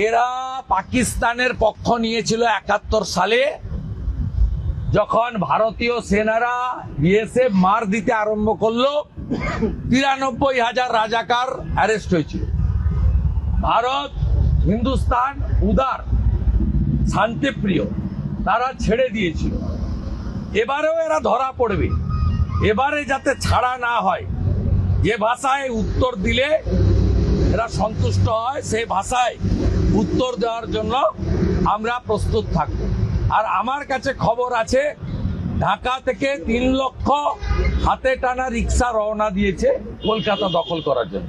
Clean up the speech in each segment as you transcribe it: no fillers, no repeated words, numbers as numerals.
এরা পাকিস্তানের পক্ষ নিয়েছিল ৭১ সালে, যখন ভারতীয় সেনারা বিএসএফ মার দিতে আরম্ভ করলো ৯৩,০০০ রাজাকার অ্যারেস্ট হয়েছিল। ভারত, হিন্দুস্তান উদার, শান্তিপ্রিয়, তারা ছেড়ে দিয়েছিল। এবারেও এরা ধরা পড়বে। এবারে যাতে ছাড়া না হয়, যে ভাষায় উত্তর দিলে এরা সন্তুষ্ট হয় সেই ভাষায় উত্তর দেওয়ার জন্য আমরা প্রস্তুত থাকব। আর আমার কাছে খবর আছে, ঢাকা থেকে ৩ লক্ষ হাতে টানা রিক্সা রওনা দিয়েছে কলকাতা দখল করার জন্য।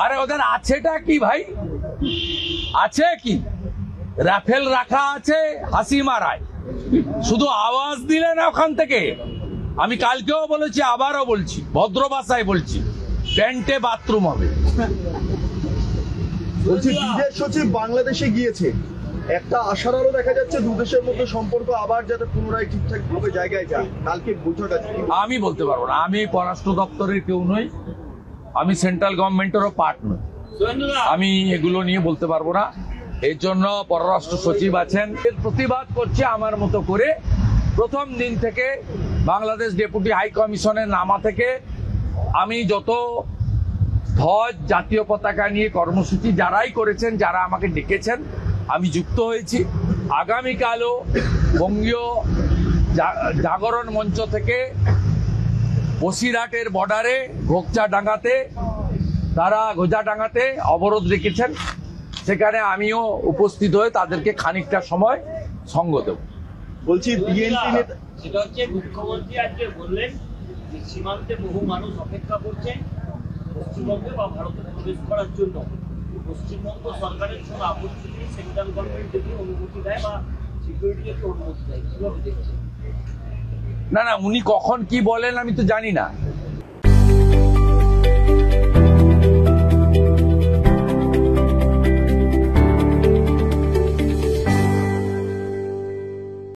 আরে ওদের আছেটা কি ভাই? আছে কি? রাফেল রাখা আছে হাসি মারায়, শুধু আওয়াজ দিলে না ওখান থেকে। আমি কালকেও বলেছি, আবারও বলছি, ভদ্র ভাষায় বলছি, প্যান্টে বাথরুম হবে। বলছি, বিদেশ সচিব বাংলাদেশে গিয়েছে, একটা আশার আলো দেখা যাচ্ছে দু দেশের মধ্যে সম্পর্ক আবার যাতে পুনরায় ঠিকঠাক ভাবে জায়গায় যায়। কালকে বৈঠক আছে, আমি বলতে পারবো না। আমি পররাষ্ট্র দপ্তরের কেউ নই, আমি সেন্ট্রাল গভর্নমেন্টেরও পার্ট নই, আমি এগুলো নিয়ে বলতে পারবো না। এর জন্য পররাষ্ট্র সচিব আছেন, এর প্রতিবাদ করছে আমার মতো করে। প্রথম দিন থেকে বাংলাদেশ ডেপুটি হাই কমিশনের নামা থেকে আমি যত ধ্বজ, জাতীয় পতাকা নিয়ে কর্মসূচি যারাই করেছেন, যারা আমাকে ডেকেছেন, আমি যুক্ত হয়েছি। আগামীকালও বঙ্গীয় জাগরণ মঞ্চ থেকে বসিরহাটের বর্ডারে ঘোজাডাঙ্গাতে অবরোধ রেখেছেন, সেখানে আমিও উপস্থিত হয়ে তাদেরকে খানিকটা সময় সঙ্গ দেব। বলছি, বিএনপি নেতা সেটা হচ্ছে মুখ্যমন্ত্রী আজকে বললেন যে সীমান্তে বহু মানুষ অপেক্ষা করছে পশ্চিমবঙ্গে বা ভারতে প্রবেশ করার জন্য। পশ্চিমবঙ্গ সরকারের সঙ্গে আপত্তি নিয়ে সেন্ট্রাল গভর্নমেন্ট যদি অনুমতি দেয় বা সিকিউরিটি যদি অনুমতি দেয়, কিভাবে দেখছে? না, উনি কখন কি বলেন আমি তো জানি না।